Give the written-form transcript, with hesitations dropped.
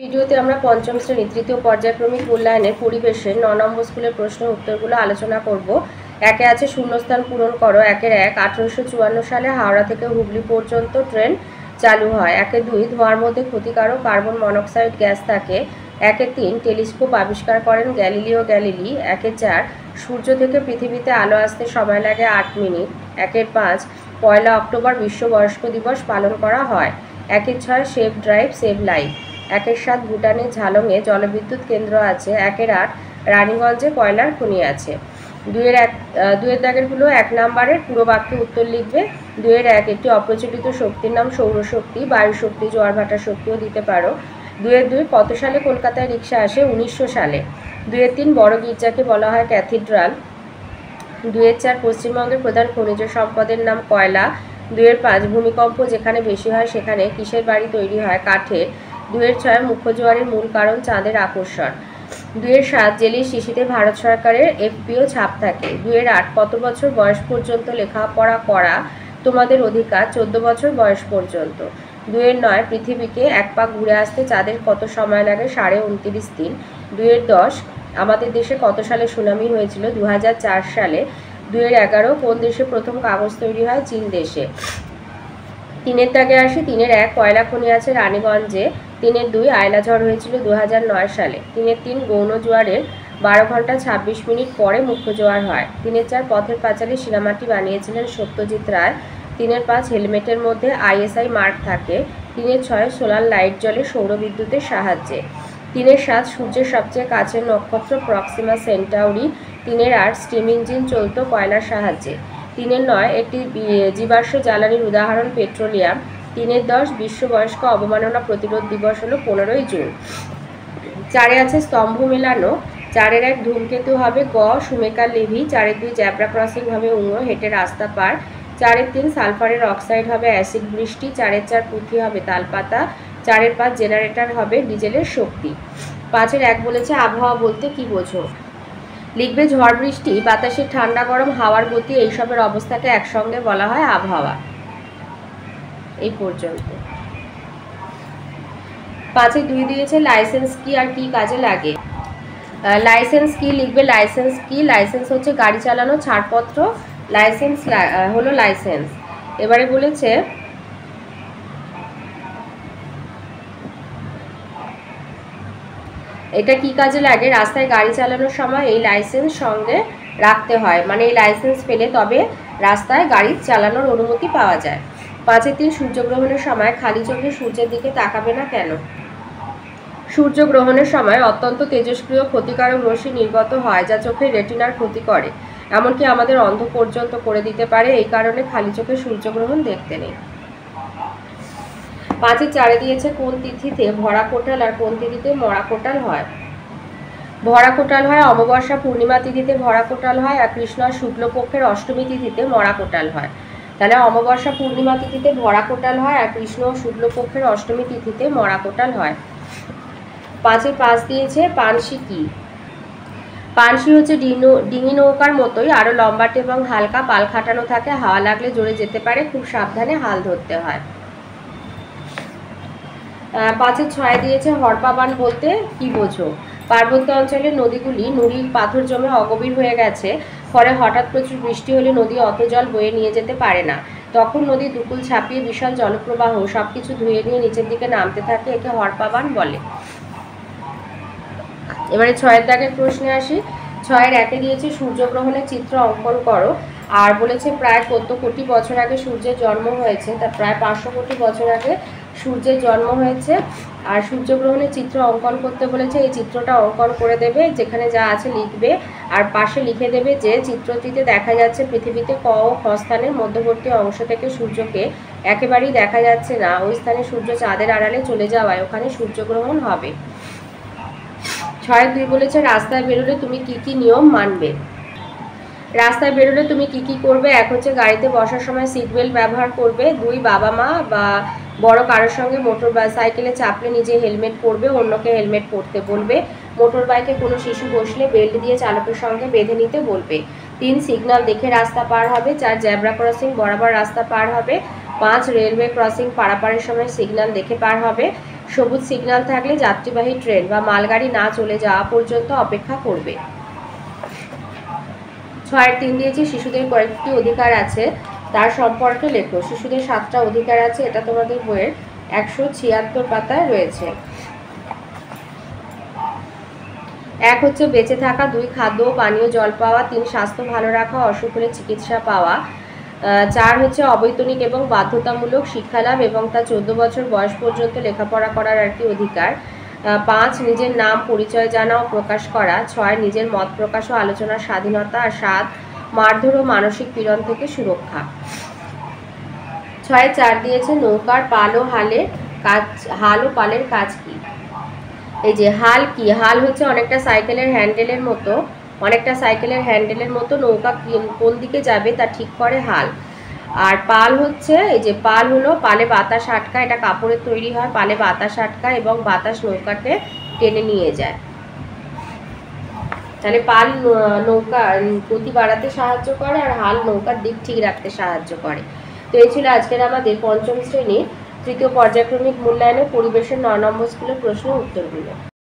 ভিডিওতে আমরা পঞ্চম শ্রেণী তৃতীয় পর্যায়ক্রমিক মূল্যায়নের পরিবেশের ৯ নম্বর স্কুলের প্রশ্নের উত্তরগুলো আলোচনা করব। একে আছে শূন্যস্থান পূরণ করো। একের ১ 1854 সালে হাওড়া থেকে হুগলি পর্যন্ত ট্রেন চালু হয়। একে ২ ধোঁয়ার মধ্যে ক্ষতিকারক কার্বন মনোক্সাইড গ্যাস থাকে। একে ৩ টেলিস্কোপ আবিষ্কার করেন গ্যালিলিও গ্যালিলি। একে ৪ সূর্য থেকে পৃথিবীতে আলো আসতে সময় লাগে ৮ মিনিট। একের ৫ ১ অক্টোবর বিশ্ব বয়স্ক দিবস পালন করা হয়। একের ৬ সেভ ড্রাইভ সেভ লাইফ। একের ৭ ভুটানের ঝালংয়ে জলবিদ্যুৎ কেন্দ্র আছে। একের ৮ রানীগঞ্জে কয়লার খনি আছে। দুয়ের দাগেরগুলো ১ নম্বরের পুরো বাক্যে উত্তর লিখবে। ২-১ একটি অপ্রচলিত শক্তির নাম সৌরশক্তি, বায়ু শক্তি, জোয়ার ভাটা শক্তিও দিতে পারো। ২-২ কত সালে কলকাতায় রিক্সা আসে? ১৯০০ সালে। ২-৩ বড় গির্জাকে বলা হয় ক্যাথিড্রাল। ২-৪ পশ্চিমবঙ্গের প্রধান খনিজ সম্পদের নাম কয়লা। ২-৫ ভূমিকম্প যেখানে বেশি হয় সেখানে কিসের বাড়ি তৈরি হয়? কাঠের। ২-৬ মুখ্য জোয়ারের মূল কারণ চাঁদের আকর্ষণ। ২-৭ জেলির শিশিতে ভারত সরকারের এফপিও ছাপ থাকে। ২-৮ কত বছর বয়স পর্যন্ত লেখাপড়া করা তোমাদের অধিকার? ১৪ বছর বয়স পর্যন্ত। ২-৯ পৃথিবীকে এক পাক ঘুরে আসতে চাঁদের কত সময় লাগে? ২.২৯ দিন। ২-১০ আমাদের দেশে কত সালে সুনামি হয়েছিল? ২০০৪ সালে। ২-১১ কোন দেশে প্রথম কাগজ তৈরি হয়? চীন দেশে। ৩-এর দাগে আসি। ৩-১ কয়লা খনি আছে রানীগঞ্জে। ৩-২ আয়লা ঝড় হয়েছিল ২০০৯ সালে। ৩-৩ গৌণ জোয়ারের ১২ ঘন্টা ২৬ মিনিট পরে মুখ্য জোয়ার হয়। ৩-৪ পথের পাঁচালী সিনেমাটি বানিয়েছিলেন সত্যজিৎ রায়। ৩-৫ হেলমেটের মধ্যে আইএসআই মার্ক থাকে। ৩-৬ সোলার লাইট জ্বলে সৌরবিদ্যুতের সাহায্যে। ৩-৭ সূর্যের সবচেয়ে কাছের নক্ষত্র প্রক্সিমা সেন্টাউরি। ৩-৮ স্টিম ইঞ্জিন চলত কয়লার সাহায্যে। ৩-৯ একটি জীবাশ্ম জ্বালানির উদাহরণ পেট্রোলিয়াম। ৩-১০ বিশ্ব বয়স্ক অবমাননা প্রতিরোধ দিবস হলো ১৫ই জুন। ৪-এ আছে স্তম্ভ মেলানো। ৪-১ ধূমকেতু হবে গ সুমেকার লেভি। ৪-২ জ্যাব্রা ক্রসিং হবে হেঁটে রাস্তা পার। ৪-৩ সালফারের অক্সাইড হবে অ্যাসিড বৃষ্টি। ৪-৪ পুঁথি হবে তালপাতা। ৪-৫ জেনারেটর হবে ডিজেলের শক্তি। ৫-১ বলেছে আবহাওয়া বলতে কি বোঝো? লিখবে ঝড় বৃষ্টি, বাতাসের ঠান্ডা গরম, হাওয়ার গতি, এইসবের অবস্থাকে একসঙ্গে বলা হয় আবহাওয়া। এই পর্যন্ত। ৫-২ দিয়েছে লাইসেন্স কি আর কি কাজে লাগে? লাইসেন্স কি লিখবে লাইসেন্স কি? লাইসেন্স হচ্ছে গাড়ি চালানো ছাড়পত্র। লাইসেন্স হলো লাইসেন্স। এবারে বলেছে এটা কি কাজে লাগে? রাস্তায় গাড়ি চালানোর সময় এই লাইসেন্স সঙ্গে রাখতে হয়, মানে এই লাইসেন্স পেলে তবে রাস্তায় গাড়ি চালানোর অনুমতি পাওয়া যায়। ৫-৩ সূর্যগ্রহণের সময় খালি চোখে সূর্যের দিকে তাকাবে না কেন? সূর্যগ্রহণের সময় অত্যন্ত তেজস্ক্রিয় ক্ষতিকারক রশ্মি নির্গত হয় যা চোখের রেটিনার ক্ষতি করে, এমনকি আমাদের অন্ধ পর্যন্ত করে দিতে পারে। এই কারণে খালি চোখে সূর্যগ্রহণ দেখতে নেই। ৫-৪ দিয়েছে কোন তিথিতে ভরা কোটাল আর কোন তিথিতে মরা কোটাল হয়? ভরা কোটাল হয় অমাবস্যা পূর্ণিমা তিথিতে ভরা কোটাল হয়, আর কৃষ্ণ শুক্লপক্ষের অষ্টমী তিথিতে মরা কোটাল হয়। তাহলে অমাবস্যা পূর্ণিমা তিথিতে ভরা কোটাল হয় আর কৃষ্ণ শুক্লপক্ষের অষ্টমী তিথিতে মরা কোটাল হয়। ৫-৫ দিয়েছে পানসি কি? পানসি হচ্ছে ডিঙি নৌকার মতোই, আরও লম্বাটে এবং হালকা, পাল খাটানো থাকে, হাওয়া লাগলে জোরে যেতে পারে, খুব সাবধানে হাল ধরতে হয়। ৫-৬ দিয়েছে হরপা বান বলতে কি বোঝো? পার্বত্য অঞ্চলের নদীগুলি নুড়ির পাথর জমে অগভীর হয়ে গেছে, ফলে হঠাৎ প্রচুর বৃষ্টি হলে নদী অত জল বয়ে নিয়ে যেতে পারে না। তখন নদী দুকুল ছাপিয়ে বিশাল জলপ্রবাহ সবকিছু ধুয়ে নিয়ে নিচের দিকে নামতে থাকে, একে হরপা বান বলে। এবারে ৬-এর দাগের প্রশ্নে আসি। ৬-এর ১-এ দিয়েছে সূর্যগ্রহণের চিত্র অঙ্কন করো, আর বলেছে প্রায় কত কোটি বছর আগে সূর্যের জন্ম হয়েছে? তা প্রায় ৫০০ কোটি বছর আগে সূর্যের জন্ম হয়েছে। আর সূর্যগ্রহণের চিত্র অঙ্কন করতে বলেছে, এই চিত্রটা অঙ্কন করে দেবে, যেখানে যা আছে লিখবে, আর পাশে লিখে দেবে যে চিত্রটিতে দেখা যাচ্ছে পৃথিবীতে ক ও খ স্থানের মধ্যবর্তী অংশ থেকে সূর্যকে একেবারেই দেখা যাচ্ছে না, ওই স্থানে সূর্য চাঁদের আড়ালে চলে যাওয়ায় ওখানে সূর্যগ্রহণ হবে। ৬-২ বলেছে রাস্তায় বেরোলে তুমি কি কি নিয়ম মানবে? রাস্তায় বেরোলে তুমি কি কি করবে? ১ হচ্ছে গাড়িতে বসার সময় সিট বেল্ট ব্যবহার করবে। ২ বাবা মা বা বড় কারোর সঙ্গে মোটর সাইকেলে চাপলে নিজে হেলমেট পরবে, অন্যকে হেলমেট পরতে বলবে। মোটর বাইকে কোনো শিশু বসলে বেল্ট দিয়ে চালকের সঙ্গে বেঁধে নিতে বলবে। ৩ সিগন্যাল দেখে রাস্তা পার হবে। ৪ জ্যাব্রা ক্রসিং বরাবর রাস্তা পার হবে। ৫ রেলওয়ে ক্রসিং পারাপারের সময় সিগন্যাল দেখে পার হবে। সবুজ সিগন্যাল থাকলে যাত্রীবাহী ট্রেন বা মালগাড়ি না চলে যাওয়া পর্যন্ত অপেক্ষা করবে। 6-3 দিয়েছি শিশুদের কয়েকটি অধিকার আছে তার সম্পর্কে লেখো। শিশুদের 7টা অধিকার আছে, এটা তোমাদের বইয়ের 176 পাতায় রয়েছে। 1 হচ্ছে বেঁচে থাকা, 2 খাদ্য ও পানীয় জল পাওয়া, 3 স্বাস্থ্য ভালো রাখা, অসুখ হলে চিকিৎসা পাওয়া, 4 হচ্ছে অবৈতনিক এবং বাধ্যতামূলক শিক্ষালাভ এবং তা 14 বছর বয়স পর্যন্ত লেখাপড়া করার একটি অধিকার, 5 নিজের নাম পরিচয় জানা ও প্রকাশ করা, 6 নিজের মত প্রকাশ ও আলোচনার স্বাধীনতা, আর 7 মারধর ও মানসিক পীড়ন থেকে সুরক্ষা। 6-4 দিয়েছে নৌকার পাল ও হাল ও পালের কাজ কি। এই যে হাল কি, হাল হচ্ছে অনেকটা সাইকেলের হ্যান্ডেলের মতো নৌকা কোন দিকে যাবে তা ঠিক করে হাল। আর পাল হচ্ছে, এই যে পাল হলো পালে বাতাস আটকা, এটা কাপড়ের তৈরি হয়, পালে বাতাস আটকা এবং বাতাস নৌকাতে টেনে নিয়ে যায়। তাহলে পাল নৌকার গতি বাড়াতে সাহায্য করে আর হাল নৌকার দিক ঠিক রাখতে সাহায্য করে। তো এই ছিল আজকের আমাদের পঞ্চম শ্রেণীর তৃতীয় পর্যায়ক্রমিক মূল্যায়নের পরিবেশের 9 নম্বর স্কুলের প্রশ্ন উত্তরগুলো।